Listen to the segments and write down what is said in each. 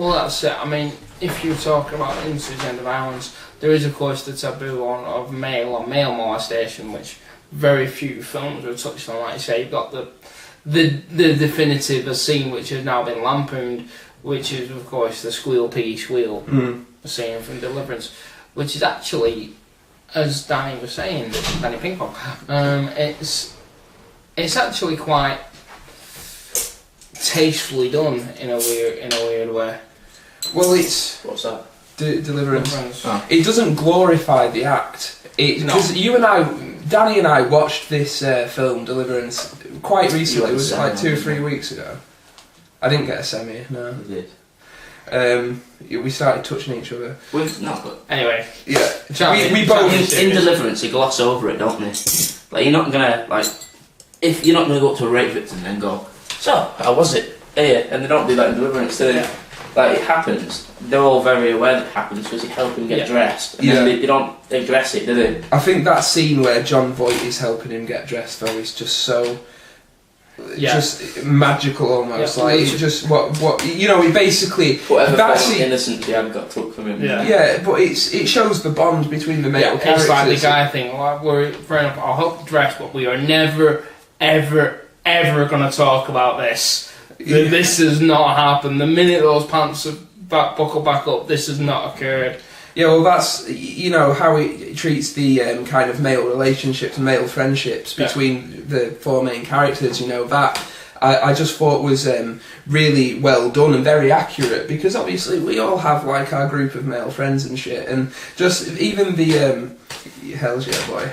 Well, that's it. I mean, if you talk about incidents and violence, there is of course the taboo of male molestation, which very few films are touched on. Like you say, you've got the definitive scene which has now been lampooned, which is of course the piggy squeel scene from Deliverance, which is actually, as Danny was saying, Danny Ping Pong, it's actually quite tastefully done in a weird way. Well, it's what's that? Deliverance. Oh. It doesn't glorify the act. Because you and I, Danny and I, watched this film Deliverance quite recently. Was it like 2 or 3 weeks ago? I didn't get a semi. No. You did. We started touching each other. But anyway, yeah. We both in Deliverance, you gloss over it, don't they? Like you're not gonna if you're not gonna go up to a rape victim and go, so how was it? Yeah, and they don't do that in Deliverance, do they? Yeah. Like it happens. They're all very aware that it happens because they help him get dressed. And then they don't dress it, do they? I think that scene where John Voight is helping him get dressed, though, is just so. Just magical almost, like it's just what you know. It basically whatever innocent he had got took from him. Yeah, but it shows the bond between the male characters. It's like the guy thing. Like we're fair enough. I'll help dress, but we are never, ever going to talk about this. This has not happened. The minute those pants are buckled back up, this has not occurred. Yeah, well, that's how it treats the kind of male relationships and male friendships between the 4 main characters. That I just thought was really well done and very accurate, because obviously we all have like our group of male friends and shit, and just even the hell's yeah boy.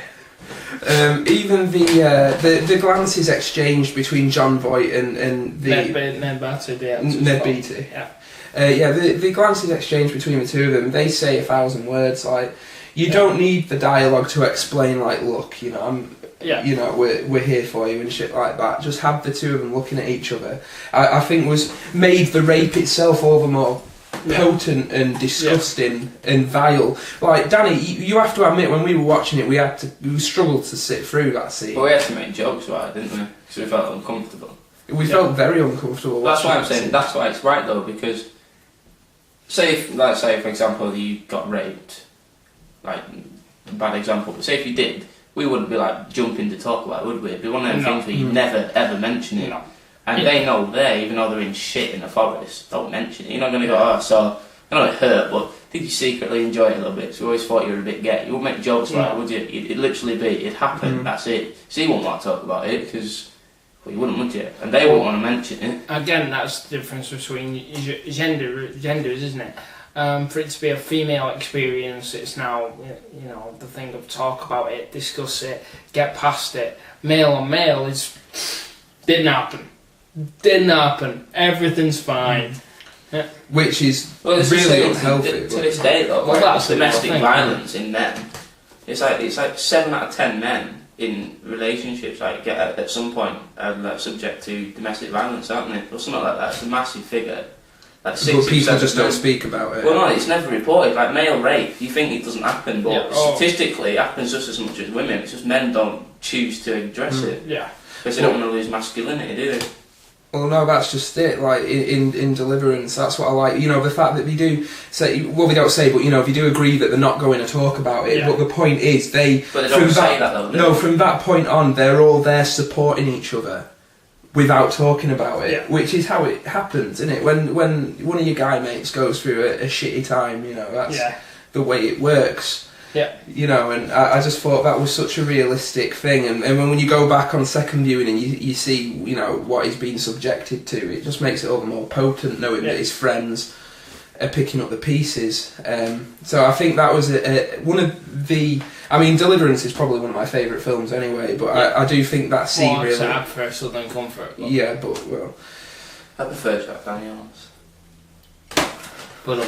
Even the glances exchanged between John Voight and the Ned Beatty. The glances exchanged between the two of them, they say 1,000 words. Like you don't need the dialogue to explain. Like, look, we're here for you and shit like that. Just have the two of them looking at each other. I think made the rape itself all the more potent and disgusting and vile. Like Danny, you have to admit, when we were watching it, we struggled to sit through that scene. But we had to make jokes about it, didn't we? Because we felt uncomfortable. We felt very uncomfortable. That's why I'm saying that's why it's right though, because say for example you got raped, like a bad example, but say if you did, we wouldn't be like jumping to talk about it, would we? It'd be one of them things where you never ever mention it. And they know even though they're in shit in the forest, don't mention it. You're not going to go, oh, so, I know it hurt, but did you secretly enjoy it a little bit? So you always thought you were a bit gay. You wouldn't make jokes about it, would you? It'd literally be, it happened, that's it. So you wouldn't want to talk about it, because, well, you wouldn't, would you? And they wouldn't want to mention it. Again, that's the difference between genders, isn't it? For it to be a female experience, it's now, the thing of talk about it, discuss it, get past it. Male on male didn't happen. Everything's fine. Which is really unhealthy. To this day, though, that's domestic violence in men. It's like 7 out of 10 men in relationships get at some point subject to domestic violence, aren't they? Or something like that. It's a massive figure. Like but people just don't speak about it. Well, no, it's never reported. Like male rape, you think it doesn't happen, but statistically, it happens just as much as women. It's just men don't choose to address it. Yeah. Because they don't want to lose masculinity, do they? Well, no, that's just it. Like in Deliverance, that's what I like. The fact that they do say, well, they don't say, but they do agree that they're not going to talk about it. Yeah. But the point is, But they don't say that though. No, from that point on, they're all there supporting each other without talking about it, which is how it happens, isn't it? When one of your guy mates goes through a shitty time, that's the way it works. Yeah. And I just thought that was such a realistic thing, and when you go back on second viewing and you see, what he's been subjected to, it just makes it all the more potent knowing that his friends are picking up the pieces. So I think that was one of the... I mean, Deliverance is probably one of my favourite films anyway, but I do think that scene really... I prefer Southern Comfort. But... Yeah, but, well... I prefer Jack Daniels. But